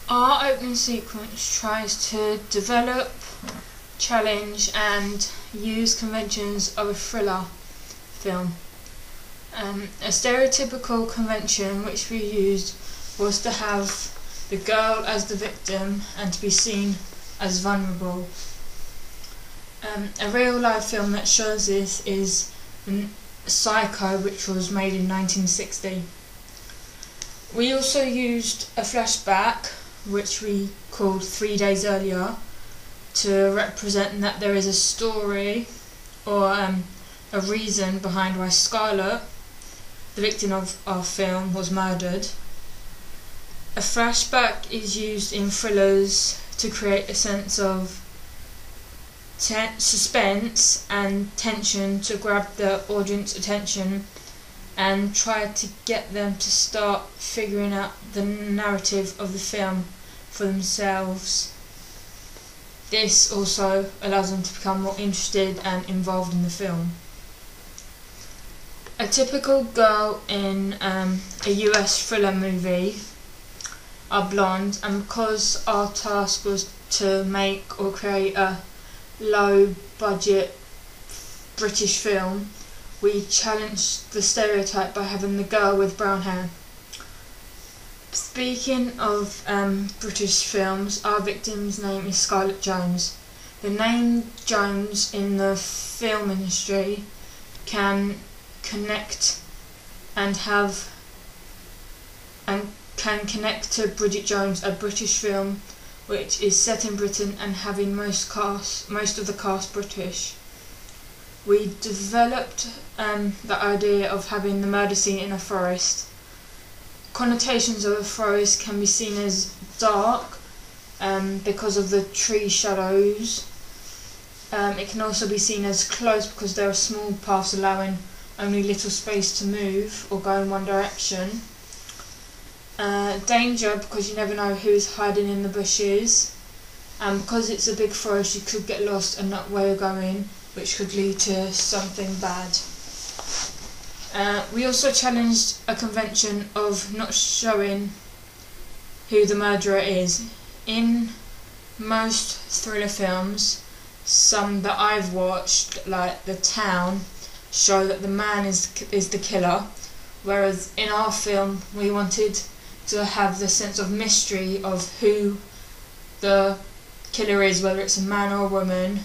Our opening sequence tries to develop, challenge and use conventions of a thriller film. A stereotypical convention which we used was to have the girl as the victim and to be seen as vulnerable. A real life film that shows this is Psycho, which was made in 1960. We also used a flashback, which we called 3 Days Earlier, to represent that there is a story or a reason behind why Scarlett, the victim of our film, was murdered. A flashback is used in thrillers to create a sense of suspense and tension, to grab the audience attention and try to get them to start figuring out the narrative of the film for themselves. This also allows them to become more interested and involved in the film. A typical girl in a US thriller movie are blonde, and because our task was to make or create a low budget British film, we challenged the stereotype by having the girl with brown hair. Speaking of British films, our victim's name is Scarlett Jones. The name Jones in the film industry can connect and can connect to Bridget Jones, a British film which is set in Britain and having most of the cast British. We developed the idea of having the murder scene in a forest. Connotations of a forest can be seen as dark because of the tree shadows. It can also be seen as close because there are small paths allowing only little space to move or go in one direction. Danger because you never know who's hiding in the bushes, and because it's a big forest you could get lost and not where you're going, which could lead to something bad. We also challenged a convention of not showing who the murderer is. In most thriller films, some that I've watched, like The Town, show that the man is the killer, whereas in our film we wanted to have the sense of mystery of who the killer is, whether it's a man or a woman.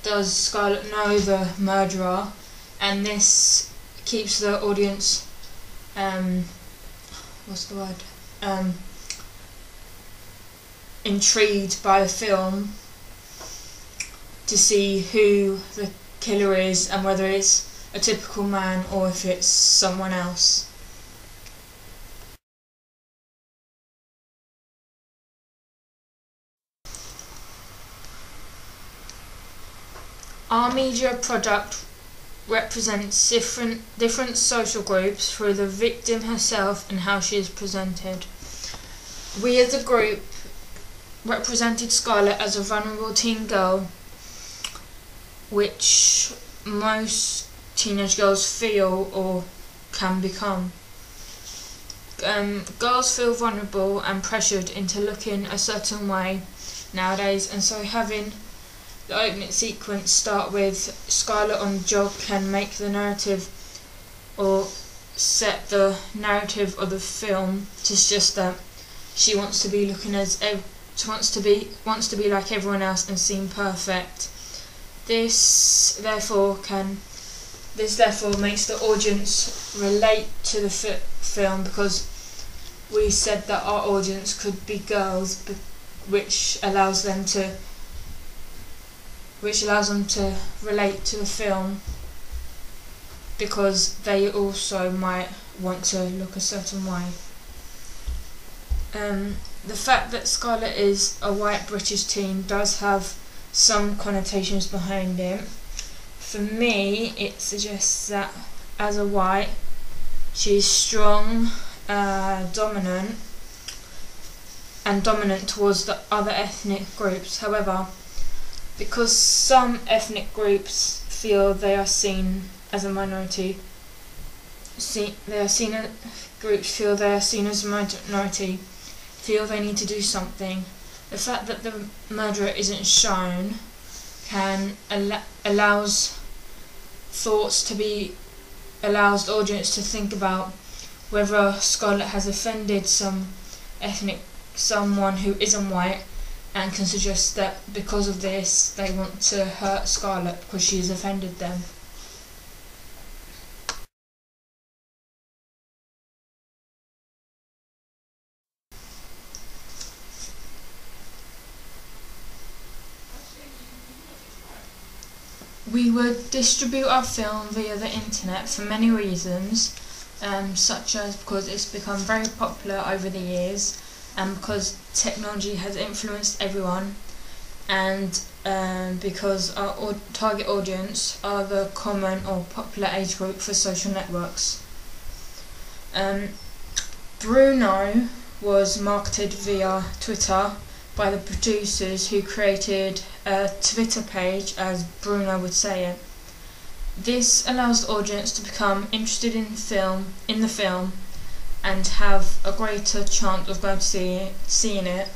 Does Scarlett know the murderer? And this keeps the audience intrigued by the film to see who the killer is and whether it's a typical man or if it's someone else. Our media product represents different social groups through the victim herself and how she is presented. We as a group represented Scarlett as a vulnerable teen girl, which most teenage girls feel or can become. Girls feel vulnerable and pressured into looking a certain way nowadays, and so having the opening sequence start with Scarlett on the jog can make the narrative or set the narrative of the film to suggest that she wants to be wants to be like everyone else and seem perfect. This therefore makes the audience relate to the film, because we said that our audience could be girls, which allows them to relate to the film, because they also might want to look a certain way. The fact that Scarlett is a white British teen does have some connotations behind it. For me, it suggests that as a white, she's strong, dominant towards the other ethnic groups. However, because some ethnic groups feel they are seen as a minority, groups feel they are seen as a minority, feel they need to do something. The fact that the murderer isn't shown allows the audience to think about whether Scarlett has offended someone who isn't white, and can suggest that because of this they want to hurt Scarlett because she's offended them. We would distribute our film via the internet for many reasons, such as because it's become very popular over the years, and because technology has influenced everyone, and because our target audience are the common or popular age group for social networks. Bruno was marketed via Twitter by the producers, who created a Twitter page, as Bruno would say it. This allows the audience to become interested in the film and have a greater chance of going to seeing it,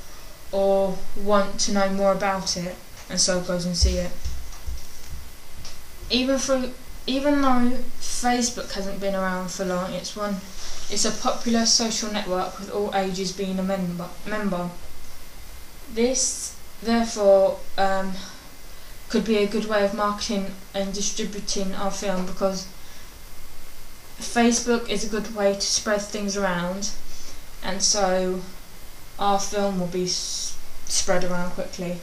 or want to know more about it, and so goes and see it. Even though Facebook hasn't been around for long, it's a popular social network with all ages being a member. This, therefore, could be a good way of marketing and distributing our film, because Facebook is a good way to spread things around, and so our film will be spread around quickly.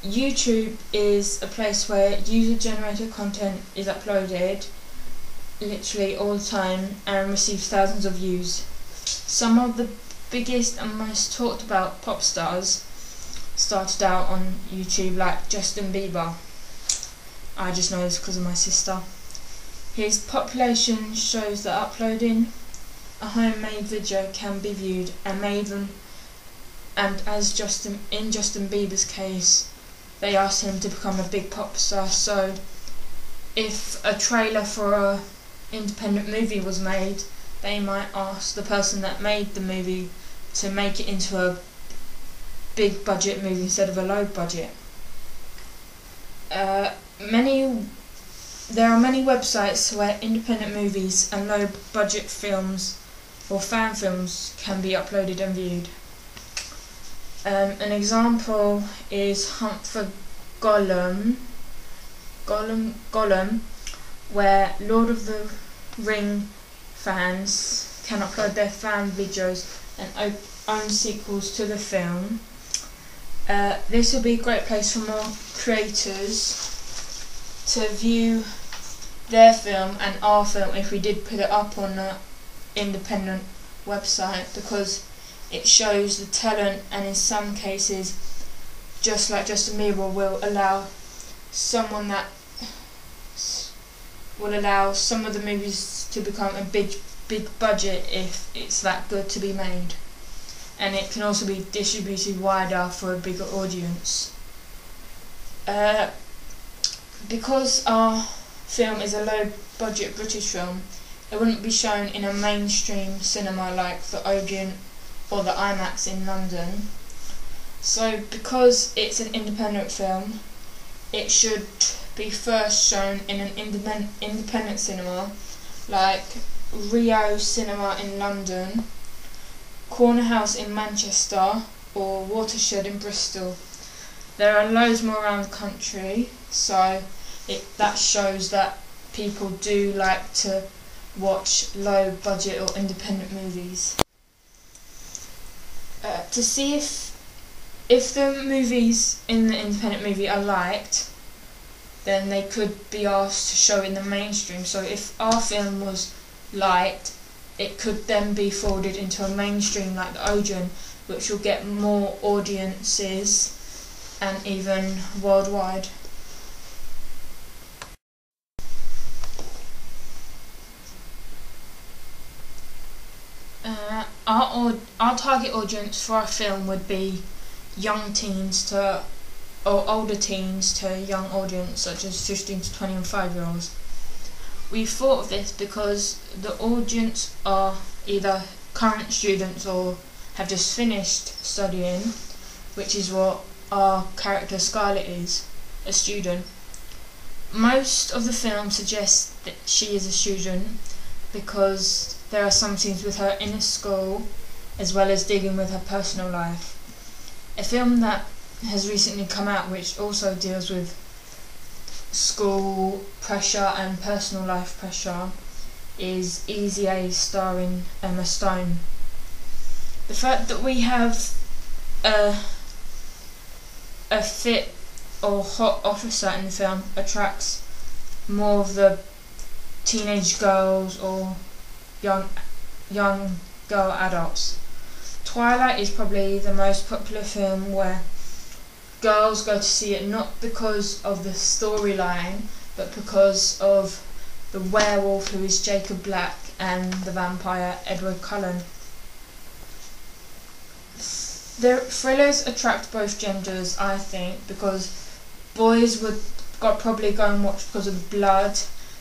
YouTube is a place where user-generated content is uploaded literally all the time and receives thousands of views. Some of the biggest and most talked about pop stars started out on YouTube, like Justin Bieber. I just know this because of my sister. His population shows that uploading a homemade video can be viewed, and as in Justin Bieber's case, they asked him to become a big pop star. So if a trailer for a independent movie was made, they might ask the person that made the movie to make it into a big budget movie instead of a low budget. There are many websites where independent movies and low budget films or fan films can be uploaded and viewed. An example is Hunt for Gollum, where Lord of the Ring fans can upload their fan videos and own sequels to the film. This will be a great place for more creators to view their film and our film if we did put it up on an independent website, because it shows the talent, and in some cases, just like Justin Bieber, will allow some of the movies to become a big budget if it's that good to be made, and it can also be distributed wider for a bigger audience. Because our film is a low budget British film, it wouldn't be shown in a mainstream cinema like the Odeon or the IMAX in London. So because it's an independent film, it should be first shown in an independent cinema like Rio Cinema in London, Corner House in Manchester, or Watershed in Bristol. There are loads more around the country, so that shows that people do like to watch low budget or independent movies. To see if the movies in the independent movie are liked, then they could be asked to show in the mainstream. So if our film was liked, it could then be forwarded into a mainstream like the Odeon, which will get more audiences and even worldwide. Our target audience for our film would be young teens or older teens to a young audience, such as 15 to 25-year-olds. We thought of this because the audience are either current students or have just finished studying, which is what our character Scarlett is, a student. Most of the film suggests that she is a student because there are some scenes with her in a school as well as dealing with her personal life. A film that has recently come out which also deals with school pressure and personal life pressure is Easy A, starring Emma Stone. The fact that we have a fit or hot officer in the film attracts more of the teenage girls or young girl adults. Twilight is probably the most popular film where girls go to see it not because of the storyline but because of the werewolf who is Jacob Black and the vampire Edward Cullen. The thrillers attract both genders, I think, because boys would probably go and watch because of blood,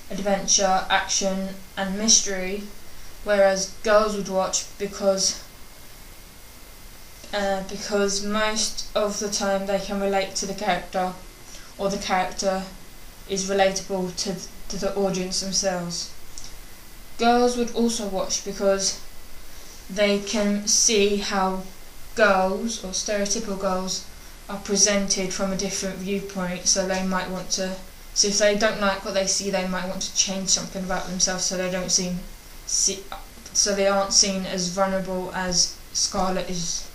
adventure, action and mystery, whereas girls would watch because most of the time they can relate to the character, or the character is relatable to the audience themselves. Girls would also watch because they can see how girls, or stereotypical girls, are presented from a different viewpoint, so they might want to, so if they don't like what they see, they might want to change something about themselves so they aren't seen as vulnerable as Scarlett is.